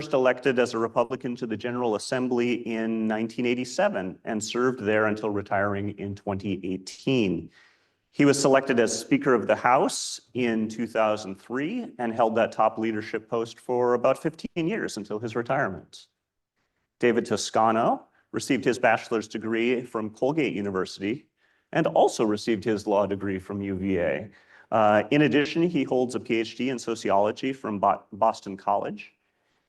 First elected as a Republican to the General Assembly in 1987 and served there until retiring in 2018. He was selected as Speaker of the House in 2003 and held that top leadership post for about 15 years until his retirement. David Toscano received his bachelor's degree from Colgate University and also received his law degree from UVA. In addition, he holds a PhD in sociology from Boston College.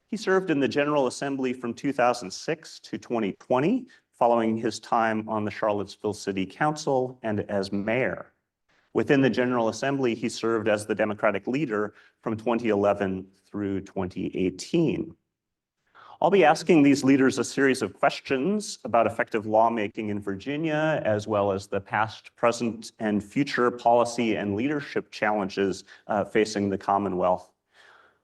He served in the General Assembly from 2006 to 2020, following his time on the Charlottesville City Council and as mayor. Within the General Assembly, he served as the Democratic leader from 2011 through 2018. I'll be asking these leaders a series of questions about effective lawmaking in Virginia, as well as the past, present, and future policy and leadership challenges facing the Commonwealth.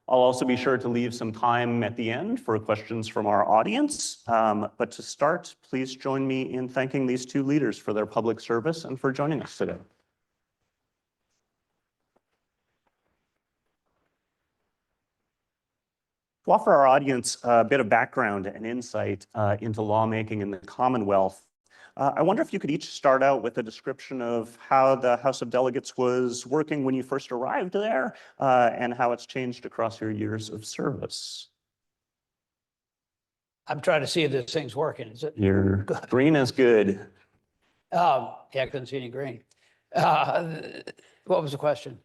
I'll also be sure to leave some time at the end for questions from our audience. But to start, please join me in thanking these two leaders for their public service and for joining us today. To offer our audience a bit of background and insight into lawmaking in the Commonwealth, I wonder if you could each start out with a description of how the House of Delegates was working when you first arrived there and how it's changed across your years of service. I'm trying to see if this thing's working. Is it? Your green is good. Yeah, I couldn't see any green. What was the question?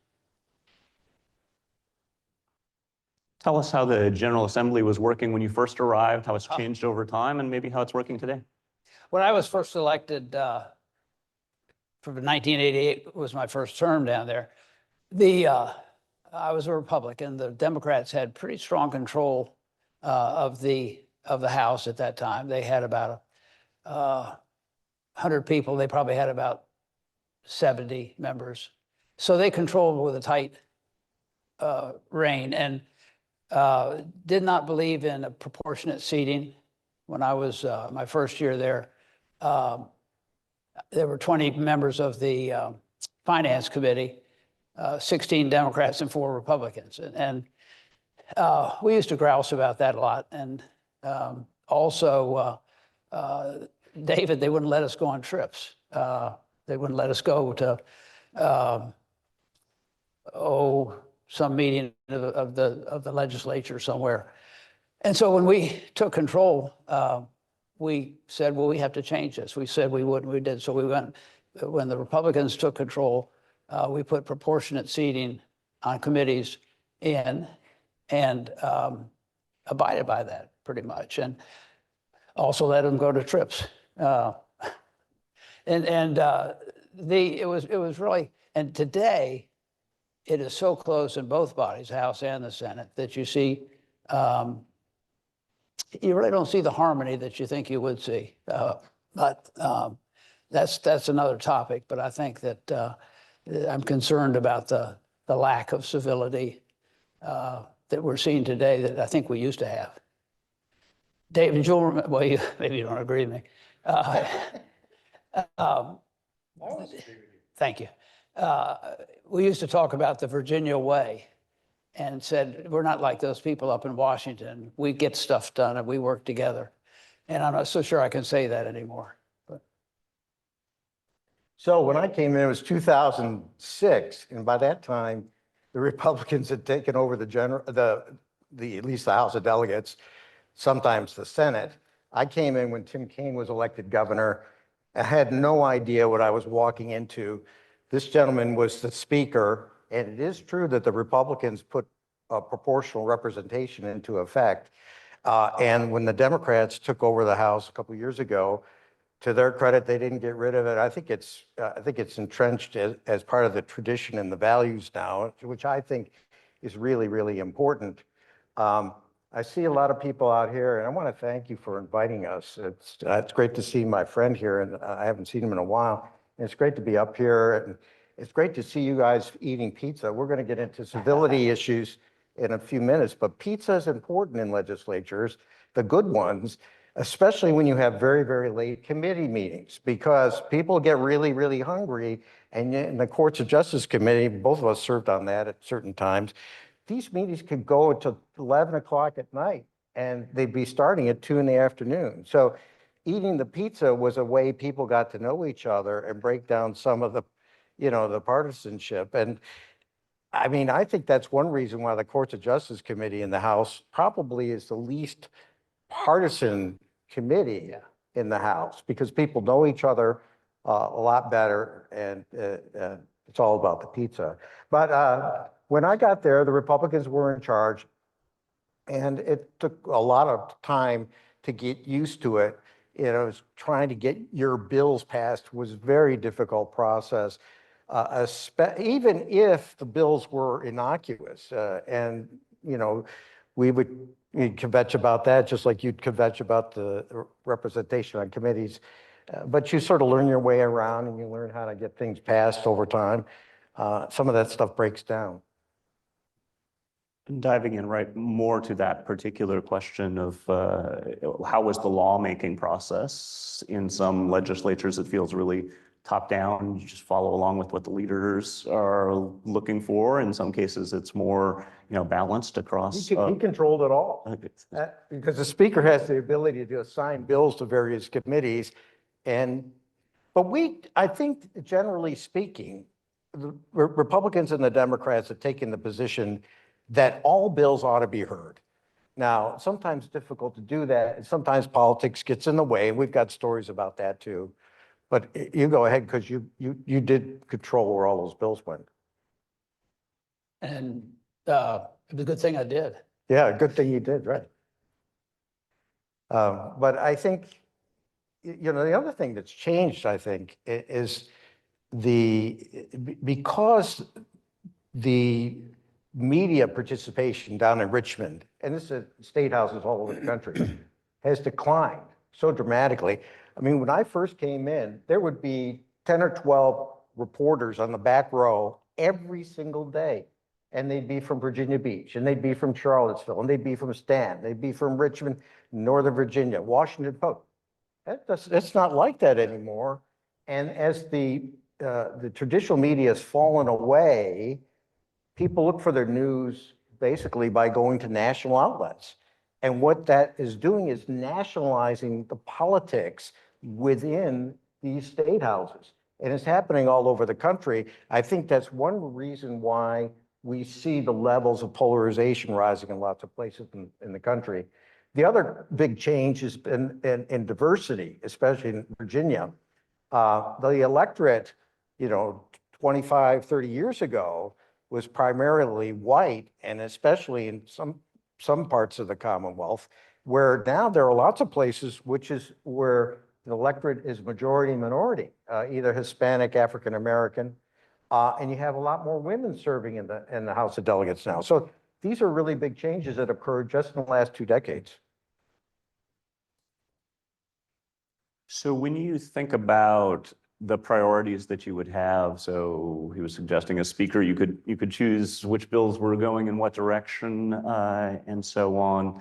Tell us how the General Assembly was working when you first arrived, how it's changed over time, and maybe how it's working today. When I was first elected, from 1988 was my first term down there. I was a Republican. The Democrats had pretty strong control of the House at that time. They had about 100 people. They probably had about 70 members. So they controlled with a tight rein and did not believe in a proportionate seating. When I was my first year there were 20 members of the Finance Committee, 16 Democrats and 4 Republicans. And we used to grouse about that a lot. And also, David, they wouldn't let us go on trips. They wouldn't let us go to, some meeting of the legislature somewhere. And so when we took control, we said, well, we have to change this. We said we would, and we did. So we went, when the Republicans took control, we put proportionate seating on committees in and abided by that pretty much. And also let them go to trips. It was really, and today it is so close in both bodies, the House and the Senate, that you see, you really don't see the harmony that you think you would see. But that's another topic. But I think that I'm concerned about the lack of civility that we're seeing today that I think we used to have. David, well, maybe you don't agree with me. Thank you. We used to talk about the Virginia way and said, we're not like those people up in Washington. We get stuff done and we work together. And I'm not so sure I can say that anymore. But. So when I came in, it was 2006. And by that time, the Republicans had taken over at least the House of Delegates, sometimes the Senate. I came in when Tim Kaine was elected governor. I had no idea what I was walking into. This gentleman was the speaker, and it is true that the Republicans put a proportional representation into effect. And when the Democrats took over the House a couple of years ago, to their credit, they didn't get rid of it. I think it's entrenched as part of the tradition and the values now, which I think is really, really important. I see a lot of people out here, and I want to thank you for inviting us. It's great to see my friend here, and I haven't seen him in a while. And it's great to be up here, and it's great to see you guys eating pizza. We're going to get into civility issues in a few minutes, but pizza is important in legislatures, the good ones, especially when you have very, very late committee meetings, because people get really, really hungry. And in the Courts of Justice Committee, both of us served on that at certain times, these meetings could go to 11 o'clock at night. and they'd be starting at 2 in the afternoon. So eating the pizza was a way people got to know each other and break down some of the, the partisanship. And I mean, I think that's one reason why the Courts of Justice Committee in the House probably is the least partisan committee in the House, because people know each other a lot better, and it's all about the pizza. But when I got there, the Republicans were in charge, and it took a lot of time to get used to it. Trying to get your bills passed was a very difficult process, even if the bills were innocuous. And we would kvetch about that, just like you'd kvetch about the representation on committees. But you sort of learn your way around, and you learn how to get things passed over time. Some of that stuff breaks down. Diving in right more to that particular question of how was the lawmaking process? In some legislatures, it feels really top down. You just follow along with what the leaders are looking for. In some cases, it's more balanced across. He controlled it all, because the speaker has the ability to assign bills to various committees. But I think, generally speaking, the Republicans and the Democrats have taken the position that all bills ought to be heard. Now, sometimes it's difficult to do that, and sometimes politics gets in the way. We've got stories about that too. But you go ahead, because you did control where all those bills went. And it was a good thing I did. Yeah, good thing you did, right. But I think, the other thing that's changed, I think, is because the media participation down in Richmond, and this is state houses all over the country, has declined so dramatically. I mean, when I first came in, there would be 10 or 12 reporters on the back row every single day. And they'd be from Virginia Beach, and they'd be from Charlottesville, and they'd be from Stanton, they'd be from Richmond, Northern Virginia, Washington Post. It's not like that anymore. And as the traditional media has fallen away, people look for their news basically by going to national outlets. And what that is doing is nationalizing the politics within these state houses. And it's happening all over the country. I think that's one reason why we see the levels of polarization rising in lots of places in the country. The other big change has been in diversity, especially in Virginia. The electorate, 25, 30 years ago, was primarily white, and especially in some parts of the Commonwealth, where now there are lots of places where the electorate is majority minority, either Hispanic, African American, and you have a lot more women serving in the House of Delegates now. So these are really big changes that occurred just in the last 2 decades. So when you think about the priorities that you would have, so he was suggesting as speaker, you could choose which bills were going in what direction, and so on.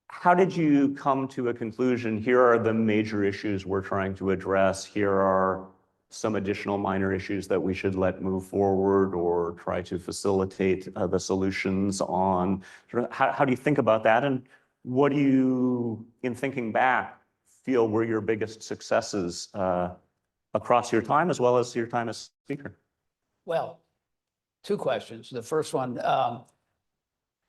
How did you come to a conclusion? Here are the major issues we're trying to address. Here are some additional minor issues that we should let move forward or try to facilitate the solutions on. How do you think about that? And what do you, in thinking back, feel were your biggest successes across your time as well as your time as speaker? Well, 2 questions. The first one of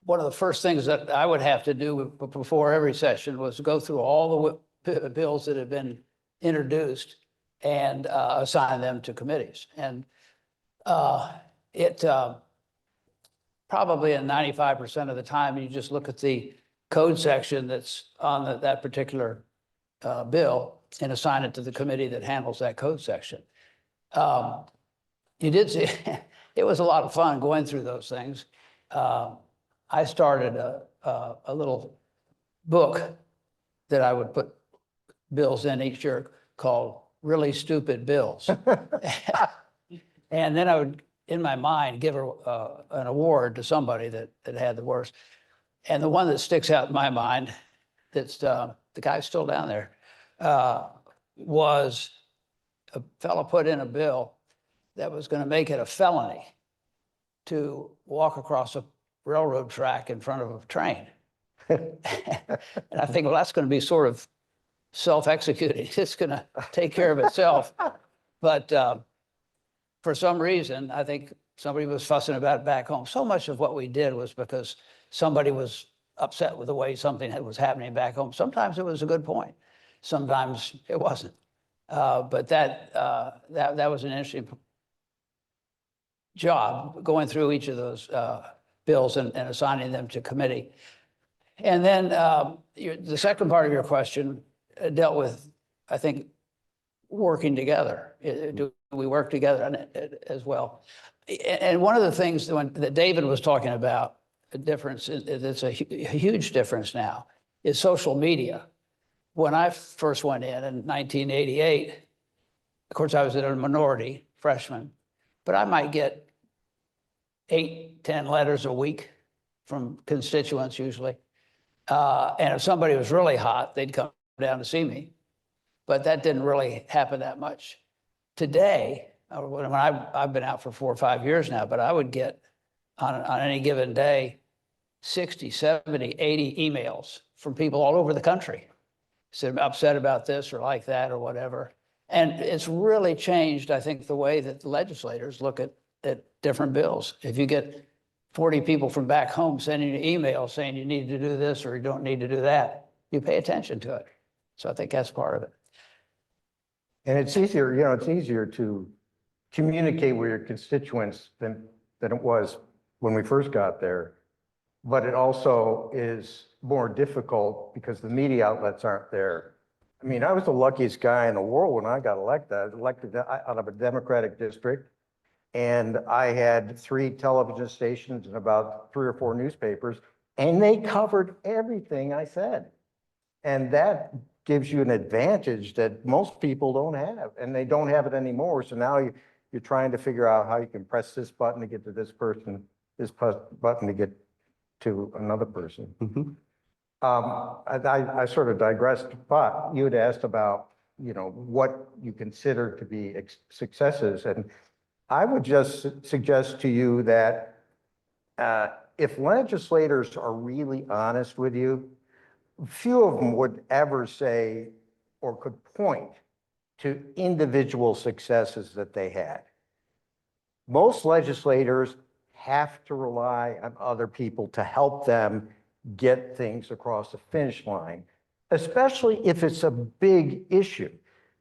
the first things that I would have to do before every session was go through all the bills that had been introduced and assign them to committees. And probably in 95% of the time, you just look at the code section that's on that particular bill and assign it to the committee that handles that code section. You did see, it was a lot of fun going through those things. I started a little book that I would put bills in each year called Really Stupid Bills. And then I would, in my mind, give an award to somebody that had the worst. And the one that sticks out in my mind, that's the guy's still down there, was a fellow put in a bill that was going to make it a felony to walk across a railroad track in front of a train. And I think, well, that's going to be sort of self-executing. It's going to take care of itself. But for some reason, I think somebody was fussing about it back home. So much of what we did was because somebody was upset with the way something was happening back home. Sometimes it was a good point. Sometimes it wasn't. But that was an interesting job, going through each of those bills and assigning them to committee. And then the second part of your question dealt with, I think, working together. Do we work together on it as well? And one of the things that David was talking about, a difference, it's a huge difference now, is social media. When I first went in 1988, of course, I was in a minority, freshman, but I might get 8, 10 letters a week from constituents usually. And if somebody was really hot, they'd come down to see me. But that didn't really happen that much. Today, when I've been out for 4 or 5 years now, but I would get on any given day 60, 70, 80 emails from people all over the country. So upset about this or like that or whatever. And it's really changed, I think, the way that the legislators look at different bills. If you get 40 people from back home sending you emails saying you need to do this or you don't need to do that, you pay attention to it. So I think that's part of it. And it's easier, it's easier to communicate with your constituents than it was when we first got there. But it also is more difficult because the media outlets aren't there. I mean, I was the luckiest guy in the world when I got elected. I was elected out of a Democratic district, and I had 3 television stations and about 3 or 4 newspapers, and they covered everything I said. And that gives you an advantage that most people don't have, and they don't have it anymore. So now you're trying to figure out how you can press this button to get to this person, this button to get to another person. Mm-hmm. I sort of digressed, but you had asked about, what you consider to be successes. And I would just suggest to you that if legislators are really honest with you, few of them would ever say or could point to individual successes that they had. Most legislators have to rely on other people to help them get things across the finish line, especially if it's a big issue.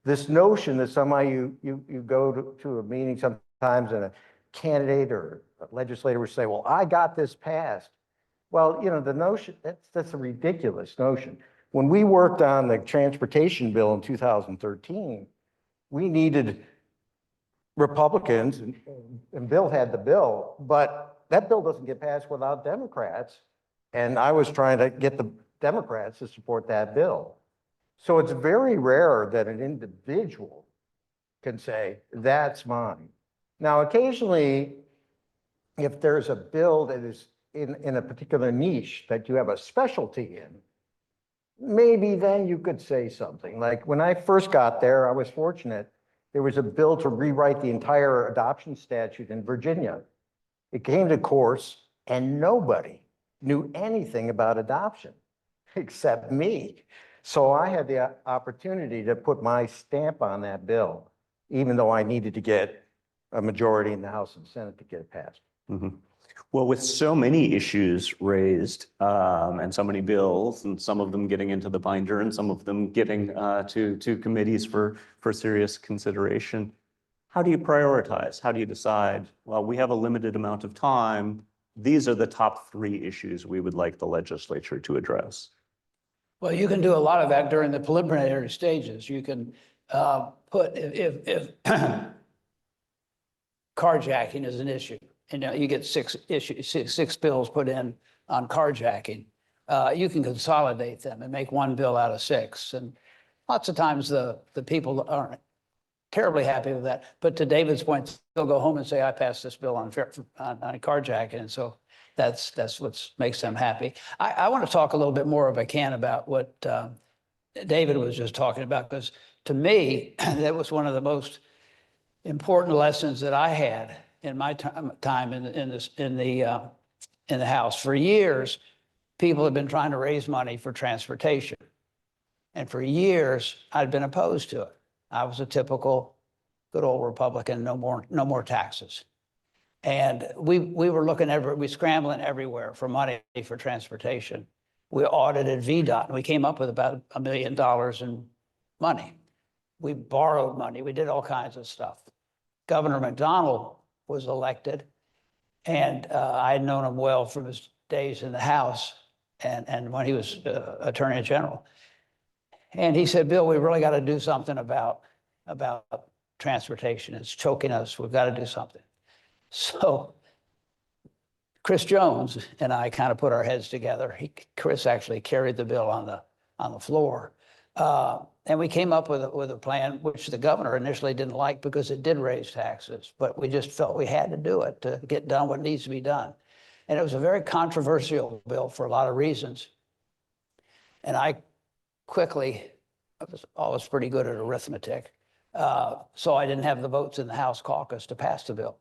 This notion that somehow you go to a meeting sometimes and a candidate or a legislator would say, well, I got this passed. Well, the notion, that's a ridiculous notion. When we worked on the transportation bill in 2013, we needed Republicans, and Bill had the bill, but that bill doesn't get passed without Democrats. And I was trying to get the Democrats to support that bill. So it's very rare that an individual can say, that's mine. Now, occasionally, if there's a bill that is in a particular niche that you have a specialty in, maybe then you could say something. Like when I first got there, I was fortunate. There was a bill to rewrite the entire adoption statute in Virginia. It came to course and nobody knew anything about adoption except me. So I had the opportunity to put my stamp on that bill, even though I needed to get a majority in the House and Senate to get it passed. Mm-hmm. Well, with so many issues raised and so many bills, and some of them getting into the binder and some of them getting to committees for serious consideration, how do you prioritize? How do you decide, well, we have a limited amount of time. These are the top 3 issues we would like the legislature to address. Well, you can do a lot of that during the preliminary stages. You can put, if carjacking is an issue, and you get 6 bills put in on carjacking, you can consolidate them and make 1 bill out of 6. And lots of times the people aren't terribly happy with that. But to David's point, they'll go home and say, I passed this bill on carjacking. And so that's what makes them happy. I want to talk a little bit more, if I can, about what David was just talking about, because to me, that was one of the most important lessons that I had in my time in the House. For years, people had been trying to raise money for transportation. And for years, I'd been opposed to it. I was a typical good old Republican, no more taxes. And we were looking we scrambling everywhere for money for transportation. We audited VDOT, and we came up with about $1 million in money. We borrowed money. We did all kinds of stuff. Governor McDonald was elected, and I had known him well from his days in the House and when he was Attorney General. And he said, Bill, we really got to do something about transportation. It's choking us. We've got to do something. So Chris Jones and I kind of put our heads together. Chris actually carried the bill on the floor. And we came up with a plan, which the governor initially didn't like because it did raise taxes, but we just felt we had to do it to get done what needs to be done. And it was a very controversial bill for a lot of reasons. And I was always pretty good at arithmetic. So I didn't have the votes in the House caucus to pass the bill.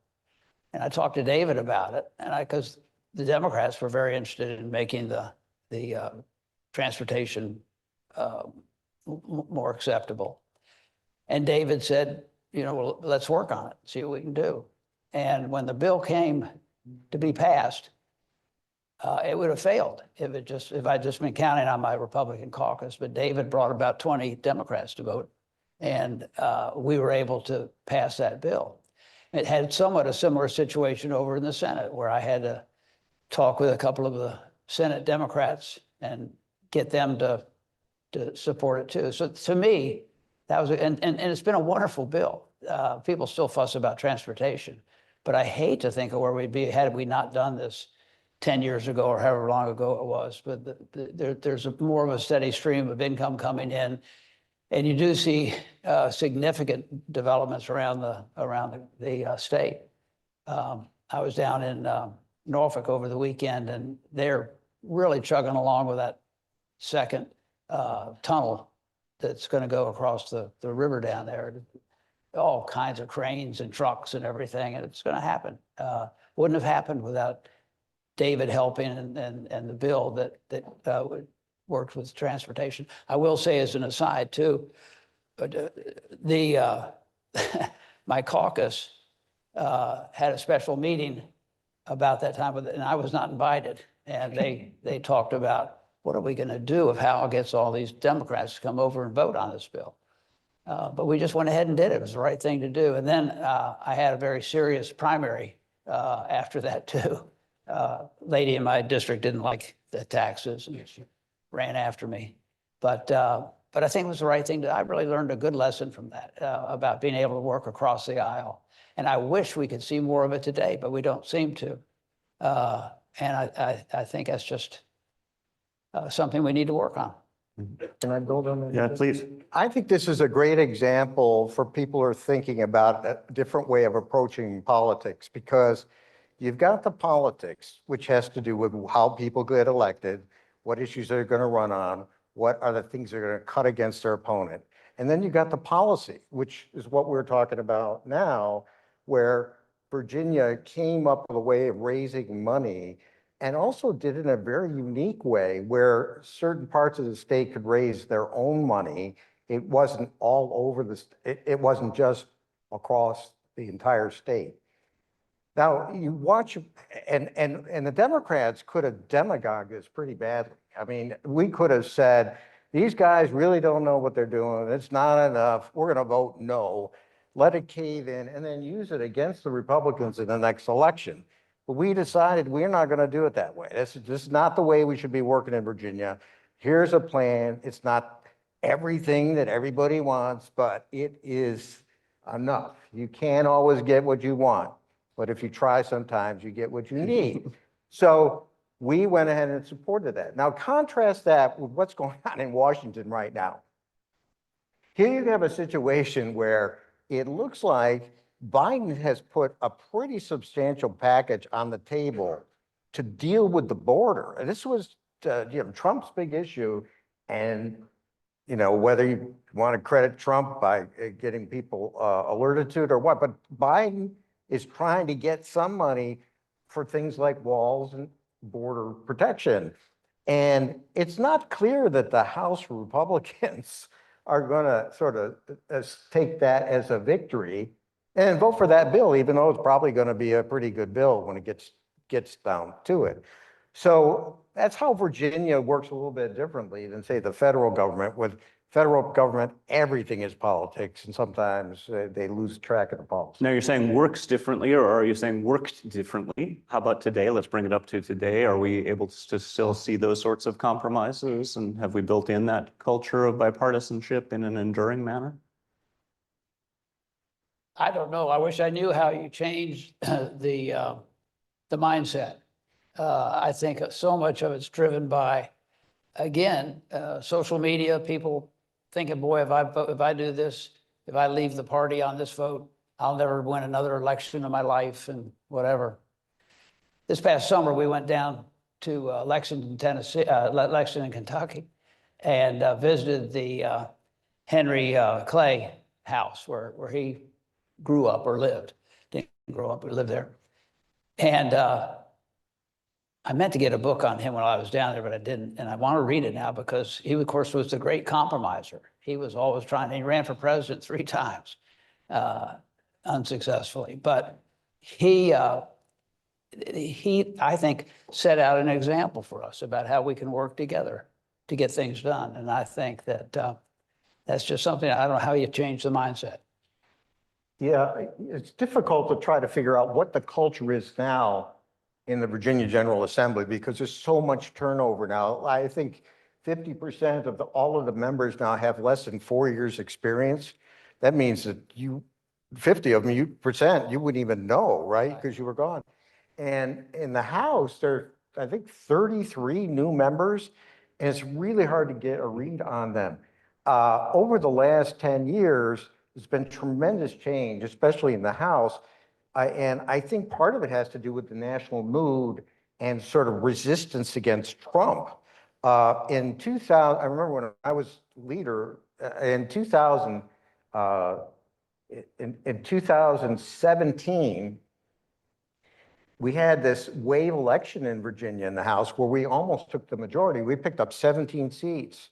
And I talked to David about it, and because the Democrats were very interested in making the transportation more acceptable. And David said, well, let's work on it, see what we can do. And when the bill came to be passed, it would have failed if I'd just been counting on my Republican caucus. But David brought about 20 Democrats to vote, and we were able to pass that bill. It had somewhat a similar situation over in the Senate, where I had to talk with a couple of the Senate Democrats and get them to support it too. So to me, that was, and it's been a wonderful bill. People still fuss about transportation, but I hate to think of where we'd be had we not done this 10 years ago or however long ago it was. But there's more of a steady stream of income coming in. And you do see significant developments around the state. I was down in Norfolk over the weekend, and they're really chugging along with that second tunnel that's going to go across the river down there. All kinds of cranes and trucks and everything, and it's going to happen. Wouldn't have happened without David helping and the bill that worked with transportation. I will say as an aside too, my caucus had a special meeting about that time, and I was not invited. And they talked about, what are we going to do if Howell gets all these Democrats to come over and vote on this bill? But we just went ahead and did it. It was the right thing to do. And then I had a very serious primary after that too. Lady in my district didn't like the taxes, and she ran after me. But I think it was the right thing I really learned a good lesson from that about being able to work across the aisle. And I wish we could see more of it today, but we don't seem to. And I think that's just something we need to work on. Can I build on that? Yeah, please. I think this is a great example for people who are thinking about a different way of approaching politics, because you've got the politics, which has to do with how people get elected, what issues they're going to run on, what are the things they're going to cut against their opponent. And then you got the policy, which is what we're talking about now, where Virginia came up with a way of raising money and also did it in a very unique way where certain parts of the state could raise their own money. It wasn't all over it wasn't just across the entire state. Now you watch, and the Democrats could have demagogued this pretty badly. I mean, we could have said, these guys really don't know what they're doing. It's not enough. We're going to vote no, let it cave in, and then use it against the Republicans in the next election. But we decided we're not going to do it that way. This is not the way we should be working in Virginia. Here's a plan. It's not everything that everybody wants, but it is enough. You can't always get what you want, but if you try, sometimes you get what you need. So we went ahead and supported that. Now contrast that with what's going on in Washington right now. Here you have a situation where it looks like Biden has put a pretty substantial package on the table to deal with the border. And this was Trump's big issue. And whether you want to credit Trump by getting people alerted to it or what, but Biden is trying to get some money for things like walls and border protection. And it's not clear that the House Republicans are going to sort of take that as a victory and vote for that bill, even though it's probably going to be a pretty good bill when it gets down to it. So that's how Virginia works a little bit differently than, say, the federal government. With federal government, everything is politics, and sometimes they lose track of the politics. Now, you're saying works differently, or are you saying worked differently? How about today? Let's bring it up to today. Are we able to still see those sorts of compromises? And have we built in that culture of bipartisanship in an enduring manner? I don't know. I wish I knew how you changed the mindset. I think so much of it's driven by, again, social media, people thinking, boy, if I do this, if I leave the party on this vote, I'll never win another election in my life and whatever. This past summer, we went down to Lexington, Tennessee, Lexington, Kentucky, and visited the Henry Clay house where he grew up or lived. Didn't grow up, but lived there. And I meant to get a book on him when I was down there, but I didn't. And I want to read it now because he, of course, was the great compromiser. He was always trying, he ran for president 3 times, unsuccessfully. But he, I think, set out an example for us about how we can work together to get things done. And I think that that's just something, I don't know how you change the mindset. Yeah, it's difficult to try to figure out what the culture is now in the Virginia General Assembly because there's so much turnover now. I think 50% of all of the members now have less than 4 years experience. That means that 50 of them, you wouldn't even know, right? Because you were gone. And in the House, there are, I think, 33 new members, and it's really hard to get a read on them. Over the last 10 years, there's been tremendous change, especially in the House. And I think part of it has to do with the national mood and sort of resistance against Trump. In 2000, I remember when I was leader, in 2017, we had this wave election in Virginia in the House where we almost took the majority. We picked up 17 seats,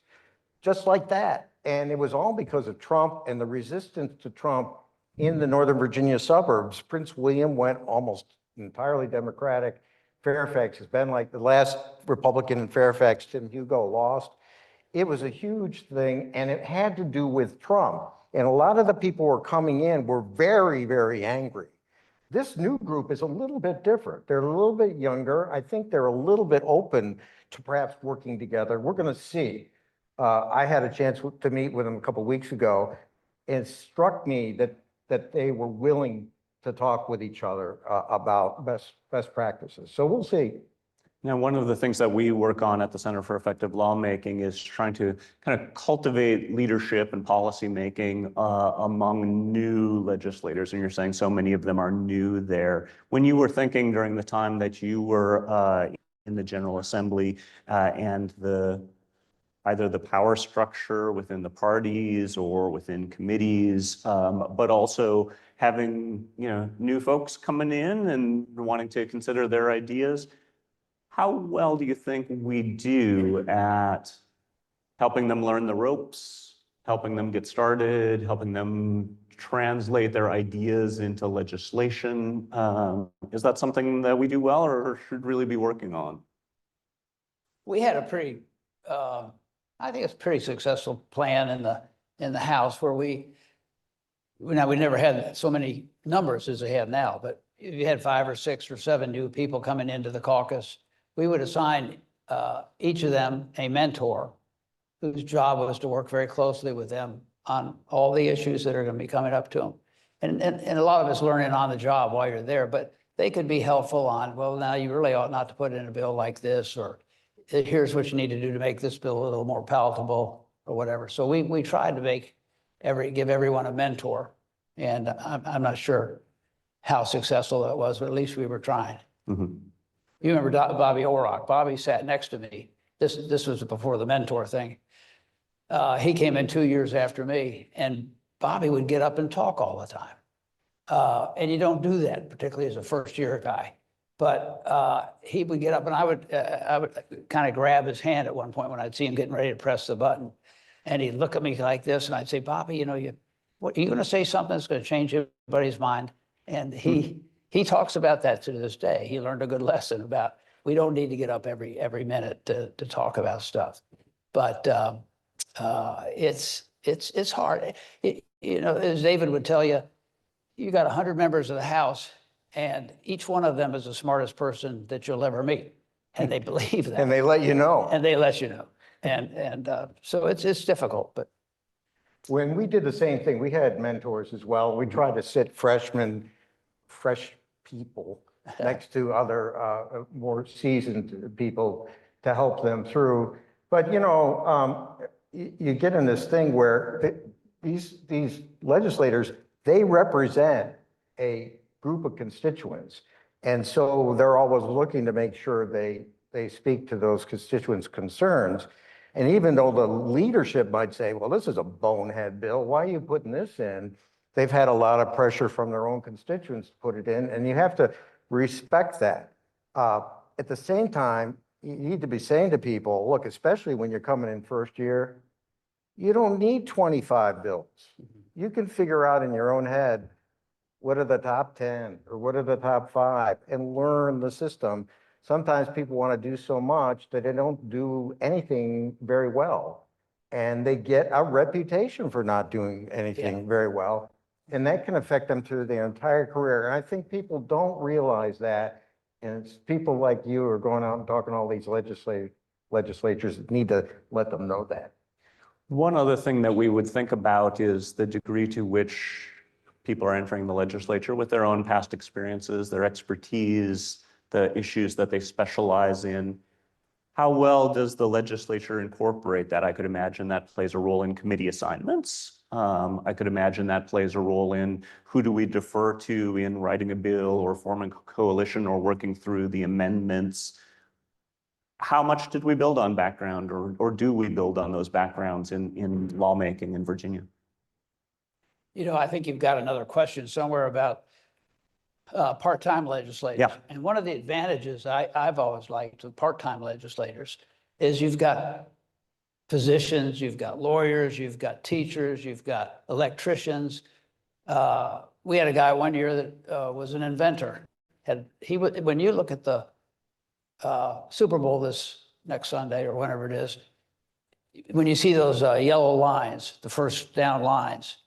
just like that. And it was all because of Trump and the resistance to Trump in the Northern Virginia suburbs. Prince William went almost entirely Democratic. Fairfax has been like the last Republican in Fairfax, Tim Hugo, lost. It was a huge thing, and it had to do with Trump. And a lot of the people who were coming in were very, very angry. This new group is a little bit different. They're a little bit younger. I think they're a little bit open to perhaps working together. We're going to see. I had a chance to meet with them a couple of weeks ago. It struck me that they were willing to talk with each other about best practices. So we'll see. Now, one of the things that we work on at the Center for Effective Lawmaking is trying to kind of cultivate leadership and policy making among new legislators. And you're saying so many of them are new there. When you were thinking during the time that you were in the General Assembly and either the power structure within the parties or within committees, but also having new folks coming in and wanting to consider their ideas. How well do you think we do at helping them learn the ropes, helping them get started, helping them translate their ideas into legislation? Is that something that we do well or should really be working on? We had a pretty, I think it's a pretty successful plan in the House where we never had so many numbers as they have now, but if you had 5 or 6 or 7 new people coming into the caucus, we would assign each of them a mentor whose job was to work very closely with them on all the issues that are going to be coming up to them. And a lot of it's learning on the job while you're there, but they could be helpful on, well, now you really ought not to put in a bill like this, or here's what you need to do to make this bill a little more palatable or whatever. So we tried to give everyone a mentor. And I'm not sure how successful that was, but at least we were trying. Mm-hmm. You remember Bobby Orrock. Bobby sat next to me. This was before the mentor thing. He came in 2 years after me, and Bobby would get up and talk all the time. And you don't do that, particularly as a first-year guy. But he would get up and I would kind of grab his hand at one point when I'd see him getting ready to press the button. And he'd look at me like this and I'd say, Bobby, you know, what, are you going to say something that's going to change everybody's mind? And he talks about that to this day. He learned a good lesson about we don't need to get up every minute to talk about stuff. But it's hard. You know, as David would tell you, you got 100 members of the House, and each one of them is the smartest person that you'll ever meet, and they believe that. And they let you know. And they let you know. And so it's difficult, but. When we did the same thing, we had mentors as well. We tried to sit fresh people next to other more seasoned people to help them through. But, you know, you get in this thing where these legislators, they represent a group of constituents. And so they're always looking to make sure they speak to those constituents' concerns. And even though the leadership might say, well, this is a bonehead bill, why are you putting this in? They've had a lot of pressure from their own constituents to put it in, and you have to respect that. At the same time, you need to be saying to people, look, especially when you're coming in first year, you don't need 25 bills. You can figure out in your own head, what are the top 10 or what are the top 5 and learn the system. Sometimes people want to do so much that they don't do anything very well. And they get a reputation for not doing anything very well. And that can affect them through their entire career. And I think people don't realize that. And it's people like you who are going out and talking to all these legislatures that need to let them know that. One other thing that we would think about is the degree to which people are entering the legislature with their own past experiences, their expertise, the issues that they specialize in. How well does the legislature incorporate that? I could imagine that plays a role in committee assignments. I could imagine that plays a role in who do we defer to in writing a bill or forming a coalition or working through the amendments. How much did we build on background or do we build on those backgrounds in lawmaking in Virginia? You know, I think you've got another question somewhere about part-time legislators. Yeah. And one of the advantages I've always liked with part-time legislators is you've got physicians, you've got lawyers, you've got teachers, you've got electricians. We had a guy one year that was an inventor. When you look at the Super Bowl this next Sunday or whenever it is, when you see those yellow lines, the first down lines,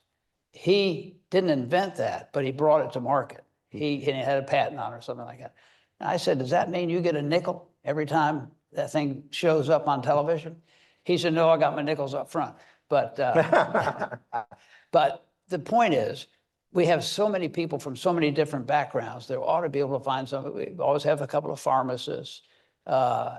he didn't invent that, but he brought it to market. He had a patent on it or something like that. And I said, does that mean you get a nickel every time that thing shows up on television? He said, no, I got my nickels up front. But the point is, we have so many people from so many different backgrounds. There ought to be able to find some. We always have a couple of pharmacists. If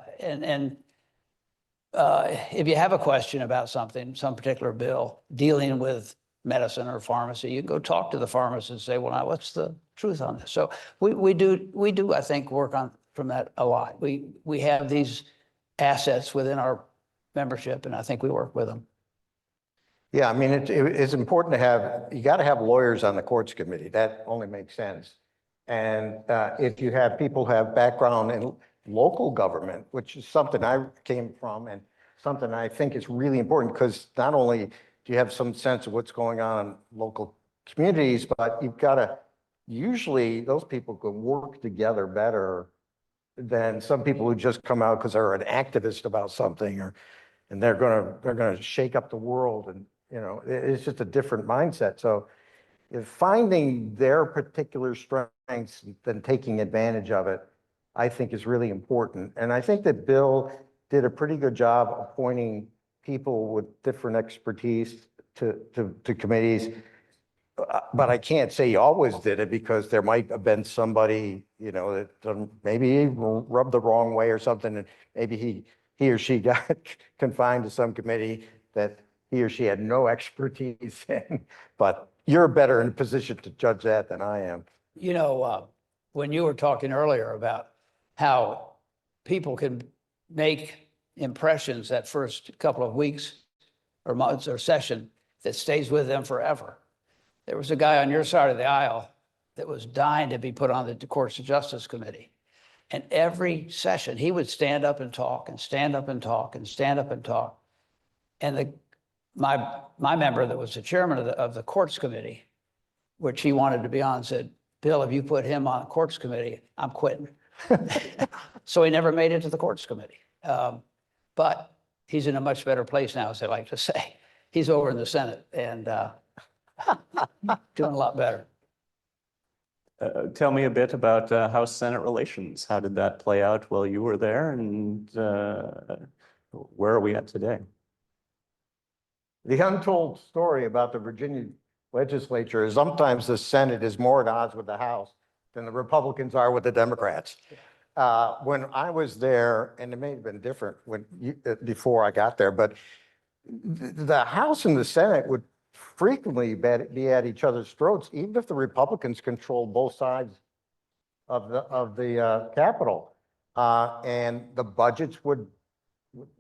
you have a question about something, some particular bill dealing with medicine or pharmacy, you can go talk to the pharmacist and say, well, now what's the truth on this? So we do, I think, work on from that a lot. We have these assets within our membership, and I think we work with them. Yeah, I mean, it's important to have, you got to have lawyers on the courts committee. That only makes sense. And if you have people who have background in local government, which is something I came from and something I think is really important, because not only do you have some sense of what's going on in local communities, but you've got to, usually those people can work together better than some people who just come out because they're an activist about something, and they're gonna shake up the world, and you know, it's just a different mindset. So if finding their particular strengths and taking advantage of it, I think is really important. And I think that Bill did a pretty good job appointing people with different expertise to committees. But I can't say he always did it, because there might have been somebody, you know, that maybe he rubbed the wrong way or something, and maybe he or she got confined to some committee that he or she had no expertise in. But you're better in a position to judge that than I am. You know, when you were talking earlier about how people can make impressions that first couple of weeks or months or session that stays with them forever. There was a guy on your side of the aisle that was dying to be put on the Courts of Justice Committee. And every session, he would stand up and talk and stand up and talk and stand up and talk. And my member that was the chairman of the courts committee, which he wanted to be on, said, Bill, if you put him on the courts committee, I'm quitting. So he never made it to the courts committee. But he's in a much better place now, as they like to say. He's over in the Senate and doing a lot better. Tell me a bit about House-Senate relations. How did that play out while you were there, and where are we at today? The untold story about the Virginia legislature is sometimes the Senate is more at odds with the House than the Republicans are with the Democrats. When I was there, and it may have been different before I got there, but the House and the Senate would frequently be at each other's throats, even if the Republicans controlled both sides of the Capitol. And the budgets wouldn't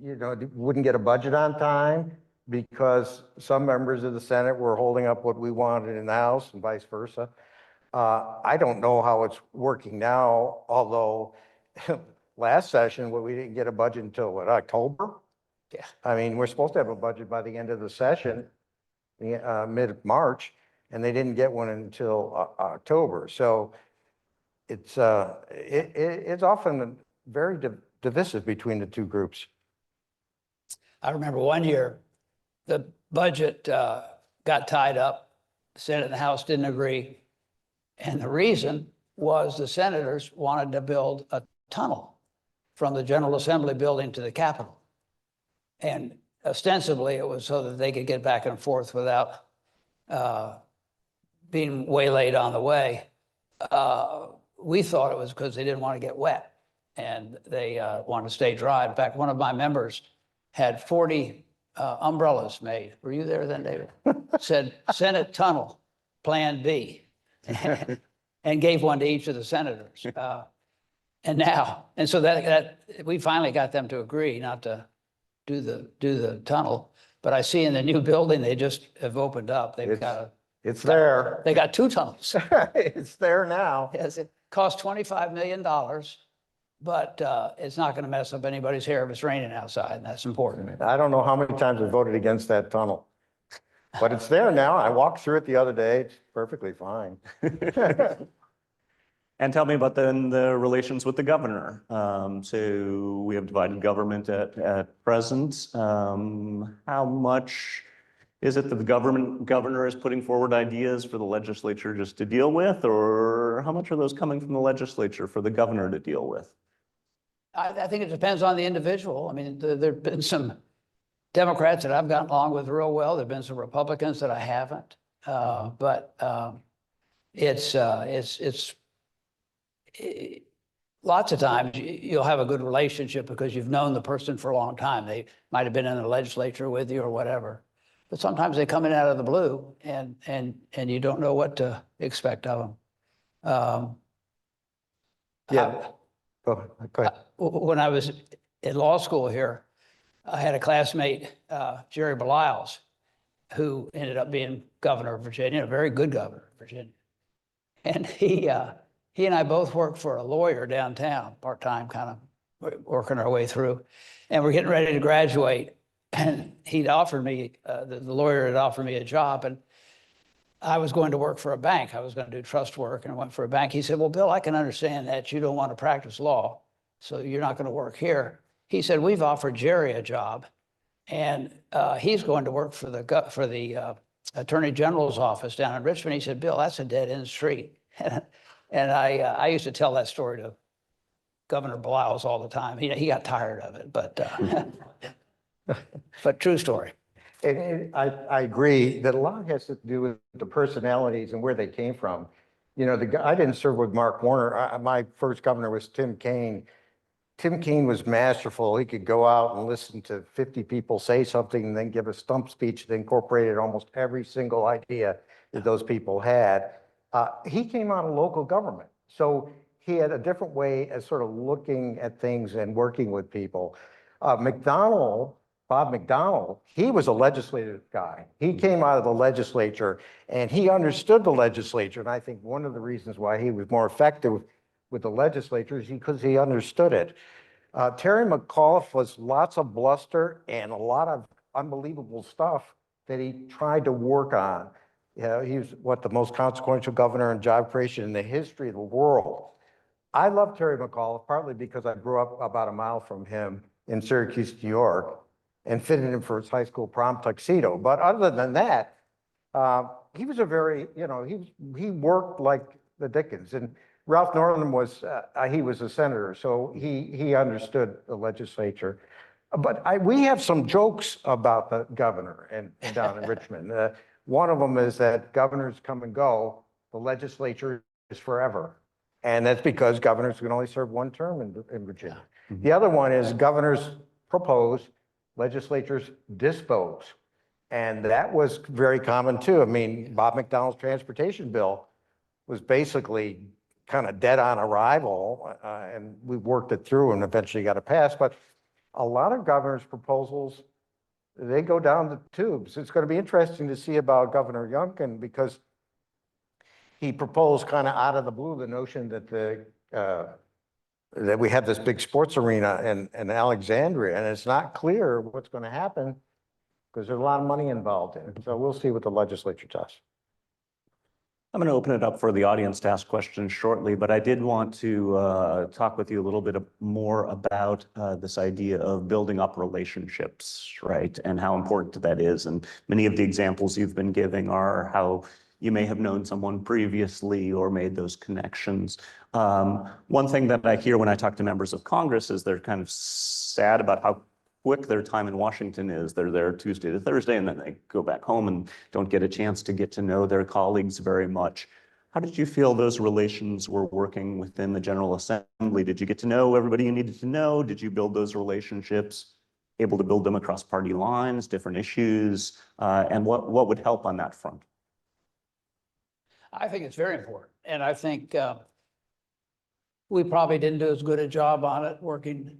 get a budget on time because some members of the Senate were holding up what we wanted in the House and vice versa. I don't know how it's working now, although last session, we didn't get a budget until what, October? Yeah. I mean, we're supposed to have a budget by the end of the session, mid-March, and they didn't get one until October. So it's often very divisive between the two groups. I remember one year, the budget got tied up. The Senate and the House didn't agree. And the reason was the senators wanted to build a tunnel from the General Assembly building to the Capitol. And ostensibly, it was so that they could get back and forth without being waylaid on the way. We thought it was because they didn't want to get wet and they wanted to stay dry. In fact, one of my members had 40 umbrellas made. Were you there then, David? Said Senate tunnel, Plan B. And gave one to each of the senators. And so that we finally got them to agree not to do the tunnel. But I see in the new building they just have opened up. It's there. They got two tunnels. It's there now. Yes, it cost $25 million, but it's not going to mess up anybody's hair if it's raining outside, and that's important. I don't know how many times I voted against that tunnel, but it's there now. I walked through it the other day. It's perfectly fine. And tell me about then the relations with the governor. So we have divided government at present. How much is it that the governor is putting forward ideas for the legislature just to deal with, or how much are those coming from the legislature for the governor to deal with? I think it depends on the individual. I mean, there've been some Democrats that I've gotten along with real well. There've been some Republicans that I haven't. Lots of times you'll have a good relationship because you've known the person for a long time. They might have been in the legislature with you or whatever. But sometimes they come in out of the blue and you don't know what to expect of them. Yeah. Go ahead. When I was in law school here, I had a classmate, Jerry Belials, who ended up being governor of Virginia, a very good governor of Virginia. And he and I both worked for a lawyer downtown, part-time, kind of working our way through. And we're getting ready to graduate. And he'd offered me, the lawyer had offered me a job. And I was going to work for a bank. I was going to do trust work and I went for a bank. He said, well, Bill, I can understand that you don't want to practice law, so you're not going to work here. He said, we've offered Jerry a job and he's going to work for the Attorney General's office down in Richmond. He said, Bill, that's a dead-end street. And I used to tell that story to Governor Belials all the time. He got tired of it, but true story. I agree that a lot has to do with the personalities and where they came from. You know, I didn't serve with Mark Warner. My first governor was Tim Kaine. Tim Kaine was masterful. He could go out and listen to 50 people say something and then give a stump speech that incorporated almost every single idea that those people had. He came out of local government. So he had a different way of sort of looking at things and working with people. Bob McDonnell, he was a legislative guy. He came out of the legislature and he understood the legislature. And I think one of the reasons why he was more effective with the legislatures because he understood it. Terry McAuliffe was lots of bluster and a lot of unbelievable stuff that he tried to work on. He was the most consequential governor in job creation in the history of the world. I love Terry McAuliffe partly because I grew up about a mile from him in Syracuse, New York, and fitted him for his high school prom tuxedo. But other than that, he was a very, he worked like the Dickens. And Ralph Northam he was a senator, so he understood the legislature. But we have some jokes about the governor and down in Richmond. One of them is that governors come and go, the legislature is forever. And that's because governors can only serve one term in Virginia. Mhm. The other one is governors propose, legislatures dispose. And that was very common too. I mean, Bob McDonnell's transportation bill was basically kind of dead on arrival, and we worked it through and eventually got it passed. But a lot of governors' proposals, they go down the tubes. It's going to be interesting to see about Governor Youngkin because he proposed kind of out of the blue the notion that that we have this big sports arena in Alexandria, and it's not clear what's going to happen because there's a lot of money involved in it. So we'll see what the legislature does. I'm going to open it up for the audience to ask questions shortly, but I did want to talk with you a little bit more about this idea of building up relationships, right? And how important that is. And many of the examples you've been giving are how you may have known someone previously or made those connections. One thing that I hear when I talk to members of Congress is they're kind of sad about how quick their time in Washington is. They're there Tuesday to Thursday, and then they go back home and don't get a chance to get to know their colleagues very much. How did you feel those relations were working within the General Assembly? Did you get to know everybody you needed to know? Did you build those relationships, able to build them across party lines, different issues? And what would help on that front? I think it's very important. And I think we probably didn't do as good a job on it working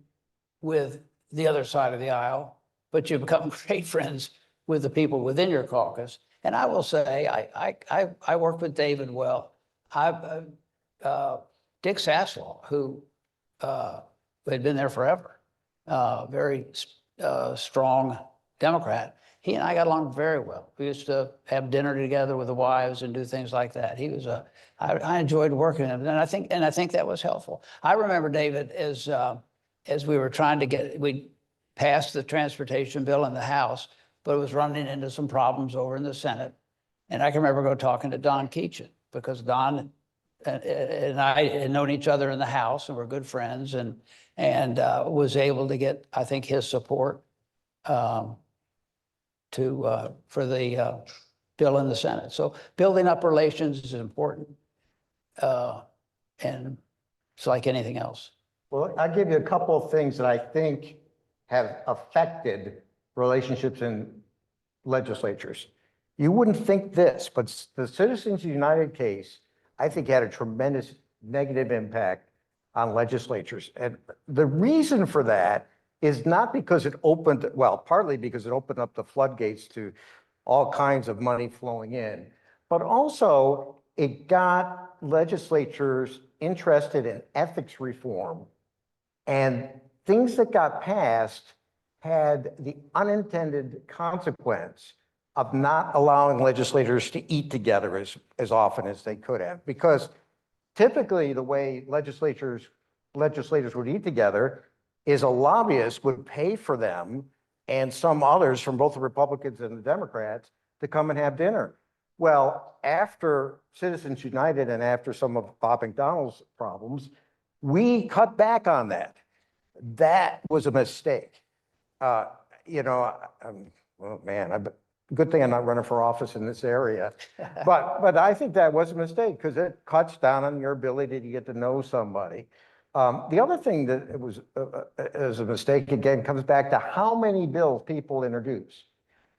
with the other side of the aisle, but you become great friends with the people within your caucus. And I will say, I worked with David well. Dick Saslaw, who had been there forever, very strong Democrat. He and I got along very well. We used to have dinner together with the wives and do things like that. He was I enjoyed working with him, and I think that was helpful. I remember David as we were trying to we passed the transportation bill in the House, but it was running into some problems over in the Senate. And I can remember talking to Don Keachin because Don and I had known each other in the House and were good friends, and was able to get, I think, his support for the bill in the Senate. So building up relations is important, and it's like anything else. Well, I'll give you a couple of things that I think have affected relationships in legislatures. You wouldn't think this, but the Citizens United case, I think, had a tremendous negative impact on legislatures. And the reason for that is not because it opened, well, partly because it opened up the floodgates to all kinds of money flowing in, but also it got legislatures interested in ethics reform. And things that got passed had the unintended consequence of not allowing legislators to eat together as often as they could have. Because typically the way legislators would eat together is a lobbyist would pay for them and some others from both the Republicans and the Democrats to come and have dinner. Well, after Citizens United and after some of Bob McDonnell's problems, we cut back on that. That was a mistake. Well, man, good thing I'm not running for office in this area. But I think that was a mistake because it cuts down on your ability to get to know somebody. The other thing that it was is a mistake, again, comes back to how many bills people introduce.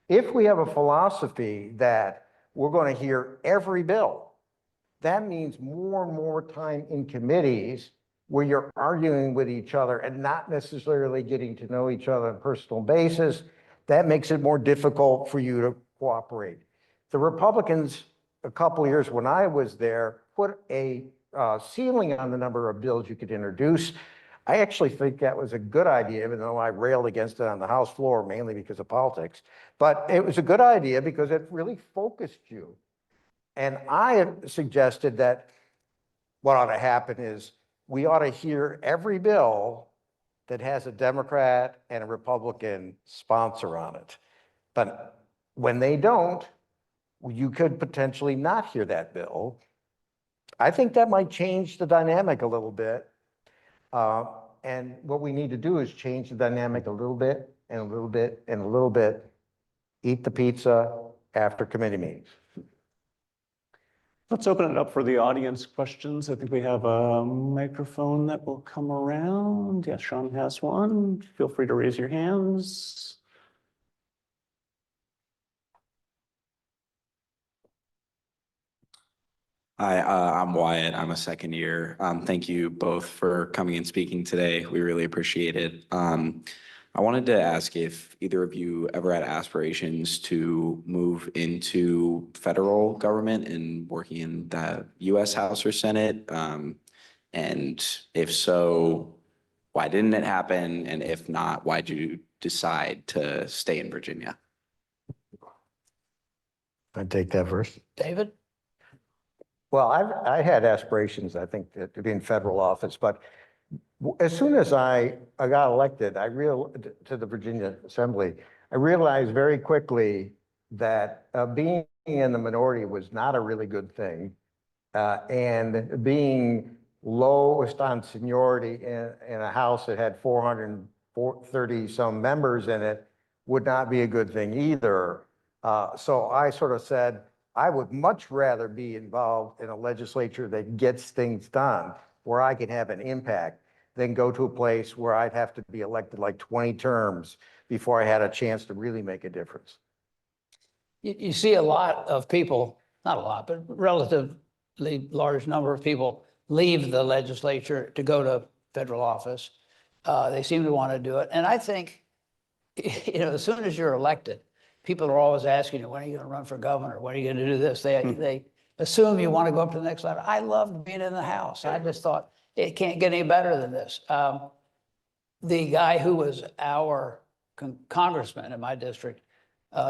If we have a philosophy that we're going to hear every bill, that means more and more time in committees where you're arguing with each other and not necessarily getting to know each other on a personal basis. That makes it more difficult for you to cooperate. The Republicans, a couple of years when I was there, put a ceiling on the number of bills you could introduce. I actually think that was a good idea, even though I railed against it on the House floor, mainly because of politics. But it was a good idea because it really focused you. And I have suggested that what ought to happen is we ought to hear every bill that has a Democrat and a Republican sponsor on it. But when they don't, you could potentially not hear that bill. I think that might change the dynamic a little bit. And what we need to do is change the dynamic a little bit and a little bit and a little bit. Eat the pizza after committee meetings. Let's open it up for the audience questions. I think we have a microphone that will come around. Yes, Sean has one. Feel free to raise your hands. Hi, I'm Wyatt. I'm a second year. Thank you both for coming and speaking today. We really appreciate it. I wanted to ask if either of you ever had aspirations to move into federal government and working in the U.S. House or Senate. And if so, why didn't it happen? And if not, why did you decide to stay in Virginia? I'd take that first. David? Well, I had aspirations, I think, to be in federal office, but as soon as I got elected, to the Virginia Assembly, I realized very quickly that being in the minority was not a really good thing. And being lowest on seniority in a House that had 430 some members in it would not be a good thing either. So I sort of said, I would much rather be involved in a legislature that gets things done, where I can have an impact, than go to a place where I'd have to be elected like 20 terms before I had a chance to really make a difference. You see a lot of people, not a lot, but relatively large number of people leave the legislature to go to federal office. They seem to want to do it. And I think, as soon as you're elected, people are always asking you, when are you going to run for governor? When are you going to do this? They assume you want to go up to the next level. I loved being in the House. I just thought it can't get any better than this. The guy who was our congressman in my district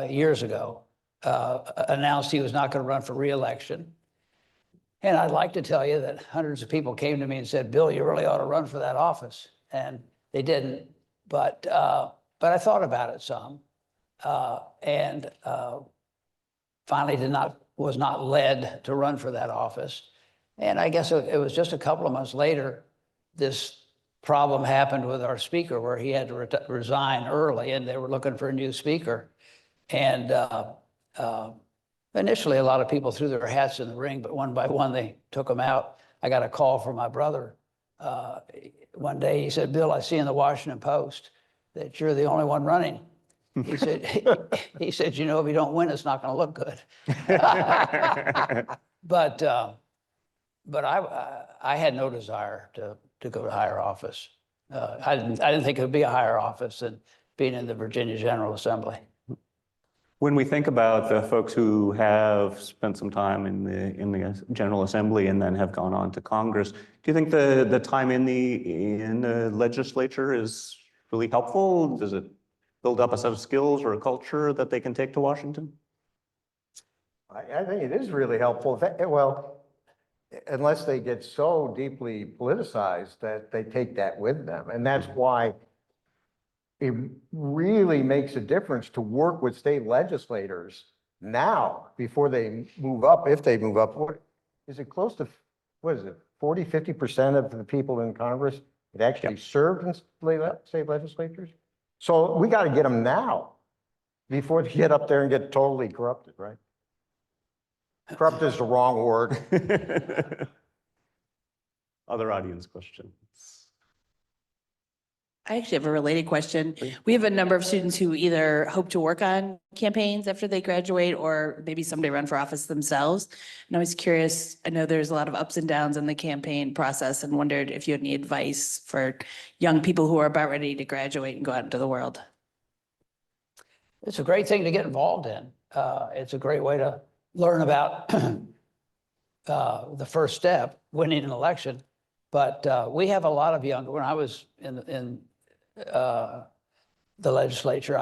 years ago announced he was not going to run for re-election. And I'd like to tell you that hundreds of people came to me and said, Bill, you really ought to run for that office. And they didn't, but I thought about it some. And finally was not led to run for that office. And I guess it was just a couple of months later, this problem happened with our speaker where he had to resign early and they were looking for a new speaker. And initially, a lot of people threw their hats in the ring, but one by one, they took them out. I got a call from my brother one day. He said, Bill, I see in the Washington Post that you're the only one running. He said, if you don't win, it's not going to look good. But I had no desire to go to higher office. I didn't think it would be a higher office than being in the Virginia General Assembly. When we think about the folks who have spent some time in the General Assembly and then have gone on to Congress, do you think the time in the legislature is really helpful? Does it build up a set of skills or a culture that they can take to Washington? I think it is really helpful. Well, unless they get so deeply politicized that they take that with them. And that's why it really makes a difference to work with state legislators now before they move up, if they move up. What is it, close to, 40, 50% of the people in Congress that actually served in state legislatures? So we got to get them now before they get up there and get totally corrupted, right? Corrupt is the wrong word. Other audience questions? I actually have a related question. We have a number of students who either hope to work on campaigns after they graduate or maybe someday run for office themselves. And I was curious, I know there's a lot of ups and downs in the campaign process and wondered if you had any advice for young people who are about ready to graduate and go out into the world. It's a great thing to get involved in. It's a great way to learn about the first step, winning an election. But we have a lot of young, when I was in the legislature,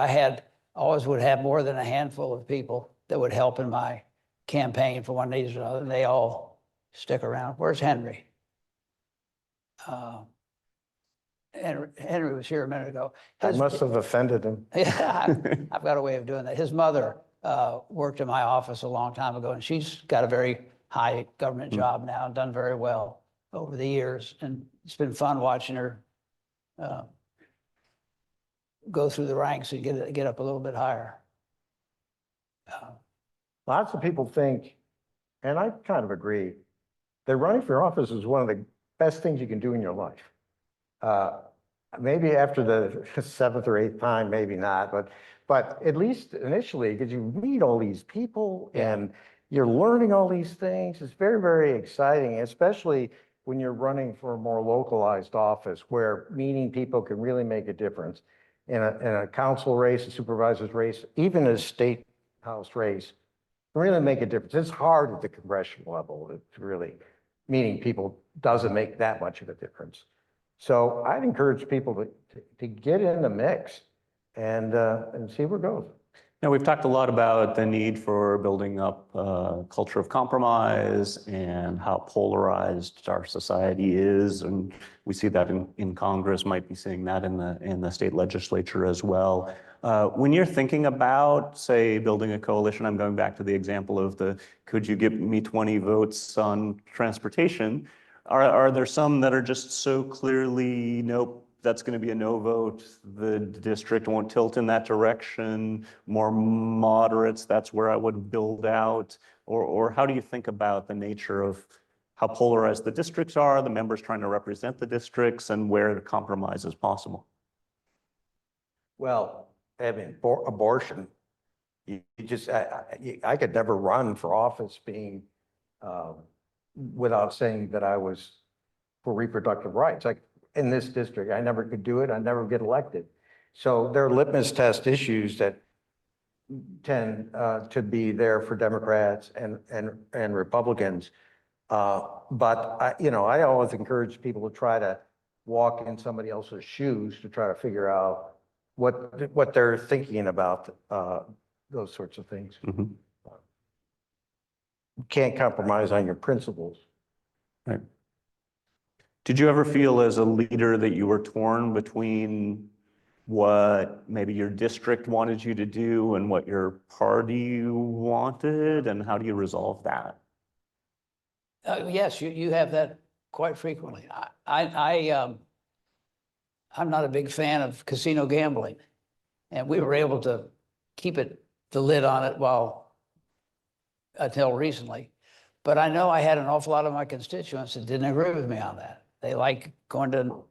always would have more than a handful of people that would help in my campaign for one reason or another, and they all stick around. Where's Henry? Henry was here a minute ago. I must have offended him. Yeah, I've got a way of doing that. His mother worked in my office a long time ago, and she's got a very high government job now and done very well over the years. And it's been fun watching her go through the ranks and get up a little bit higher. Lots of people think, and I kind of agree, that running for office is one of the best things you can do in your life. Maybe after the 7th or 8th time, maybe not, but at least initially, because you meet all these people and you're learning all these things. It's very, very exciting, especially when you're running for a more localized office where meeting people can really make a difference. In a council race, a supervisor's race, even a state house race, can really make a difference. It's hard at the congressional level to really meeting people doesn't make that much of a difference. So I'd encourage people to get in the mix and see where it goes. Now, we've talked a lot about the need for building up a culture of compromise and how polarized our society is. And we see that in Congress, might be seeing that in the state legislature as well. When you're thinking about, say, building a coalition, I'm going back to the example of could you give me 20 votes on transportation? Are there some that are just so clearly, nope, that's going to be a no vote, the district won't tilt in that direction, more moderates, that's where I would build out? Or how do you think about the nature of how polarized the districts are, the members trying to represent the districts, and where the compromise is possible? Well, I mean, abortion, I could never run for office without saying that I was for reproductive rights. Like in this district, I never could do it. I never get elected. So there are litmus test issues that tend to be there for Democrats and Republicans. But I always encourage people to try to walk in somebody else's shoes to try to figure out what they're thinking about those sorts of things. Mm-hmm. You can't compromise on your principles. Right. Did you ever feel as a leader that you were torn between what maybe your district wanted you to do and what your party wanted, and how do you resolve that? Yes, you have that quite frequently. I'm not a big fan of casino gambling, and we were able to keep the lid on it until recently. But I know I had an awful lot of my constituents that didn't agree with me on that. They like going to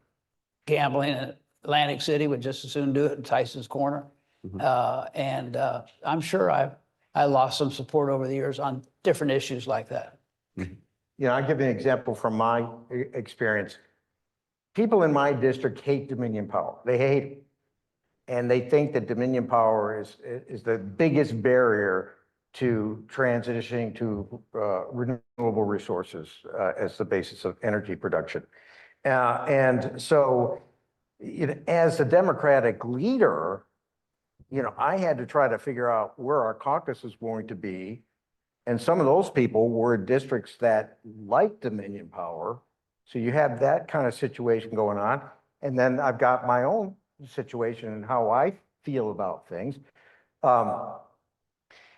gambling in Atlantic City, would just as soon do it in Tyson's Corner. And I'm sure I lost some support over the years on different issues like that. I'll give you an example from my experience. People in my district hate Dominion power. They hate it. And they think that Dominion power is the biggest barrier to transitioning to renewable resources as the basis of energy production. And so, as a Democratic leader, I had to try to figure out where our caucus was going to be. And some of those people were districts that like Dominion power. So you have that kind of situation going on. And then I've got my own situation and how I feel about things.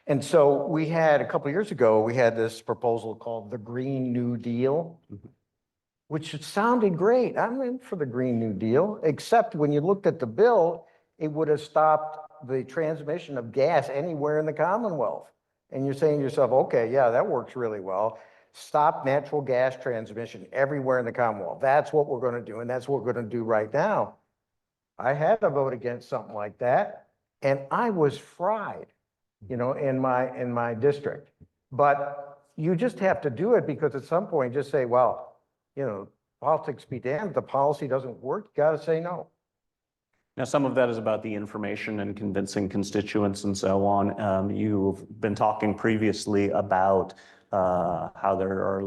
And so we had a couple of years ago, we had this proposal called the Green New Deal, which sounded great. I'm in for the Green New Deal, except when you looked at the bill, it would have stopped the transmission of gas anywhere in the Commonwealth. And you're saying to yourself, okay, yeah, that works really well. Stop natural gas transmission everywhere in the Commonwealth. That's what we're going to do, and that's what we're going to do right now. I had to vote against something like that, and I was fried, in my district. But you just have to do it, because at some point just say, well, politics be damned, if the policy doesn't work, you got to say no. Now, some of that is about the information and convincing constituents and so on. You've been talking previously about how there are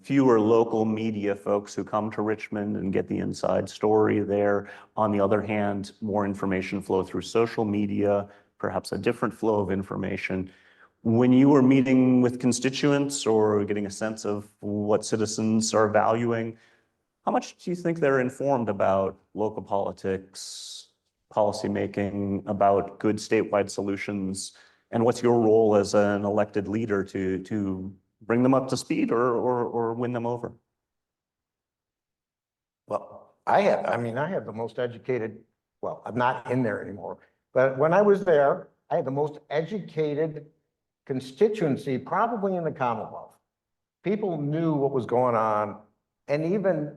fewer local media folks who come to Richmond and get the inside story there. On the other hand, more information flow through social media, perhaps a different flow of information. When you were meeting with constituents or getting a sense of what citizens are valuing, how much do you think they're informed about local politics, policymaking, about good statewide solutions? And what's your role as an elected leader to bring them up to speed or win them over? Well, I have the most educated, well, I'm not in there anymore, but when I was there, I had the most educated constituency probably in the Commonwealth. People knew what was going on, and even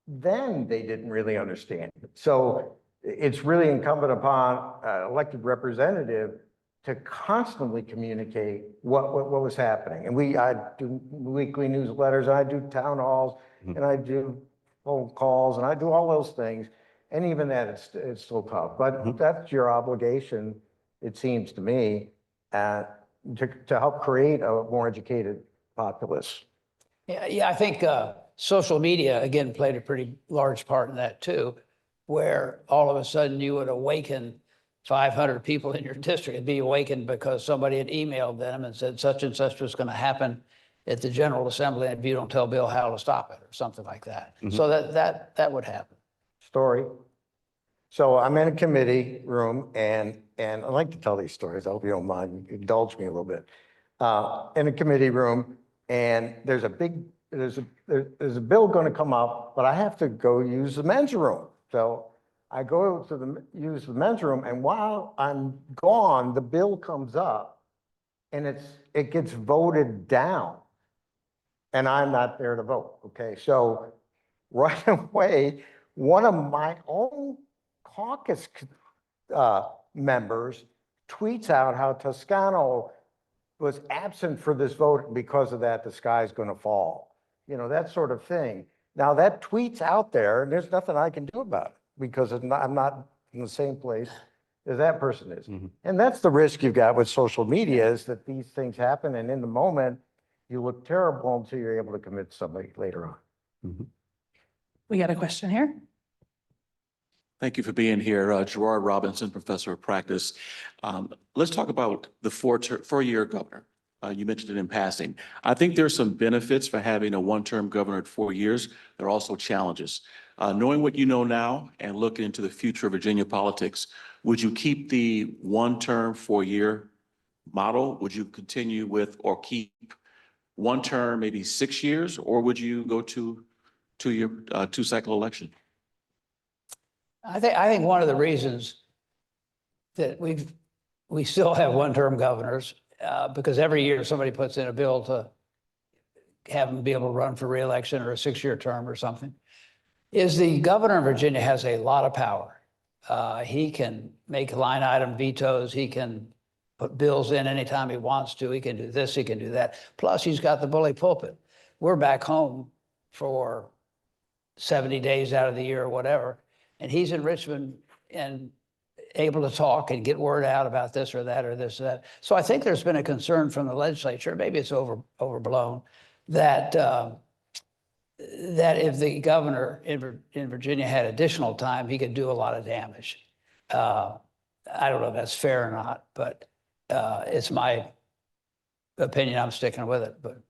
then they didn't really understand it. So it's really incumbent upon an elected representative to constantly communicate what was happening. And I do weekly newsletters, I do town halls, and I do phone calls, and I do all those things. And even that, it's still tough. But that's your obligation, it seems to me, to help create a more educated populace. Yeah, I think social media, again, played a pretty large part in that too, where all of a sudden you would awaken 500 people in your district and be awakened because somebody had emailed them and said such and such was going to happen at the General Assembly, and if you don't tell Bill Howell to stop it or something like that. So that would happen. Story. So I'm in a committee room, and I like to tell these stories. I hope you don't mind. Indulge me a little bit. In a committee room, and there's a bill going to come up, but I have to go use the men's room. So I go to use the men's room, and while I'm gone, the bill comes up, and it gets voted down, and I'm not there to vote. Okay, so right away, one of my own caucus members tweets out how Toscano was absent for this vote, and because of that, the sky's going to fall. You know, that sort of thing. Now that tweet's out there, and there's nothing I can do about it because I'm not in the same place as that person is. And that's the risk you've got with social media, is that these things happen, and in the moment, you look terrible until you're able to convince somebody later on. We got a question here. Thank you for being here. Gerard Robinson, professor of practice. Let's talk about the four-year governor. You mentioned it in passing. I think there's some benefits for having a one-term governor at 4 years. There are also challenges. Knowing what you know now and looking into the future of Virginia politics, would you keep the one-term, 4-year model? Would you continue with or keep one term, maybe 6 years, or would you go to two-cycle election? I think one of the reasons that we still have one-term governors, because every year somebody puts in a bill to have them be able to run for re-election or a 6-year term or something, is the governor of Virginia has a lot of power. He can make line item vetoes. He can put bills in anytime he wants to. He can do this, he can do that. Plus, he's got the bully pulpit. We're back home for 70 days out of the year or whatever, and he's in Richmond and able to talk and get word out about this or that or this or that. So I think there's been a concern from the legislature, maybe it's overblown, that that if the governor in Virginia had additional time, he could do a lot of damage. I don't know if that's fair or not, but it's my opinion. I'm sticking with it. But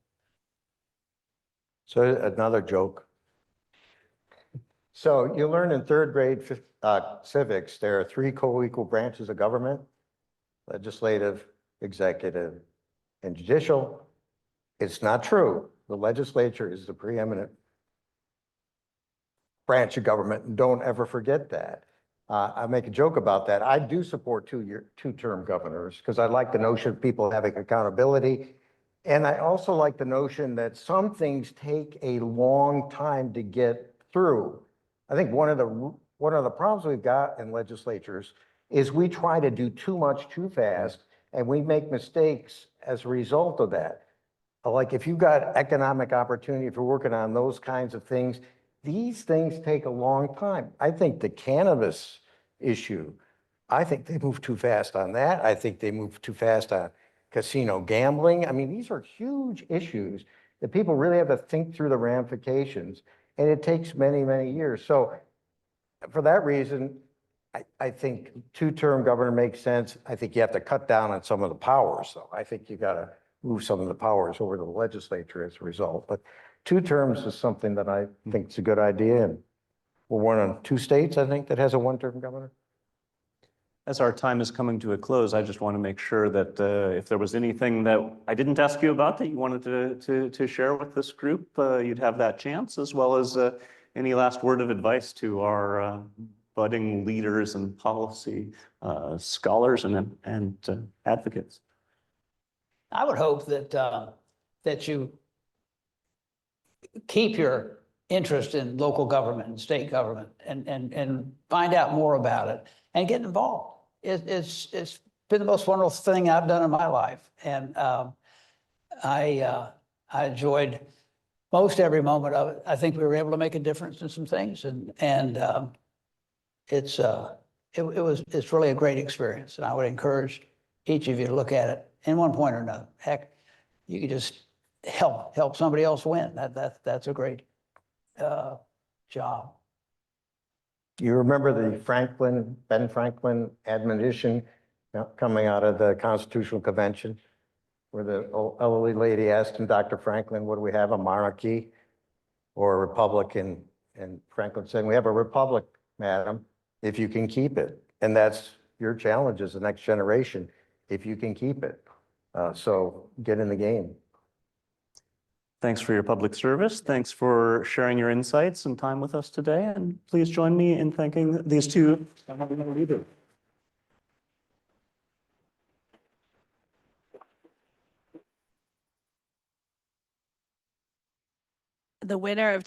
So another joke. So you learn in third grade civics, there are 3 co-equal branches of government: legislative, executive, and judicial. It's not true. The legislature is the preeminent branch of government, and don't ever forget that. I make a joke about that. I do support two-term governors because I like the notion of people having accountability. And I also like the notion that some things take a long time to get through. I think one of the problems we've got in legislatures is we try to do too much too fast, and we make mistakes as a result of that. Like if you've got economic opportunity, if you're working on those kinds of things, these things take a long time. I think the cannabis issue, I think they move too fast on that. I think they move too fast on casino gambling. I mean, these are huge issues that people really have to think through the ramifications, and it takes many, many years. So for that reason, I think two-term governor makes sense. I think you have to cut down on some of the powers, though. I think you got to move some of the powers over to the legislature as a result. But 2 terms is something that I think is a good idea. And we're one of 2 states, I think, that has a 1-term governor. As our time is coming to a close, I just want to make sure that if there was anything that I didn't ask you about that you wanted to share with this group, you'd have that chance, as well as any last word of advice to our budding leaders and policy scholars and advocates. I would hope that that you keep your interest in local government and state government and find out more about it and get involved. It's been the most wonderful thing I've done in my life, and I enjoyed most every moment of it. I think we were able to make a difference in some things, and it's really a great experience, and I would encourage each of you to look at it in one point or another. Heck, you could just help somebody else win. That's a great job. You remember the Ben Franklin admonition coming out of the Constitutional Convention, where the elderly lady asked him, Dr. Franklin, what do we have, a monarchy or a republic? And Franklin said, we have a republic, madam, if you can keep it. And that's your challenge as the next generation, if you can keep it. So get in the game. Thanks for your public service. Thanks for sharing your insights and time with us today. And please join me in thanking these 2 leaders. The winner of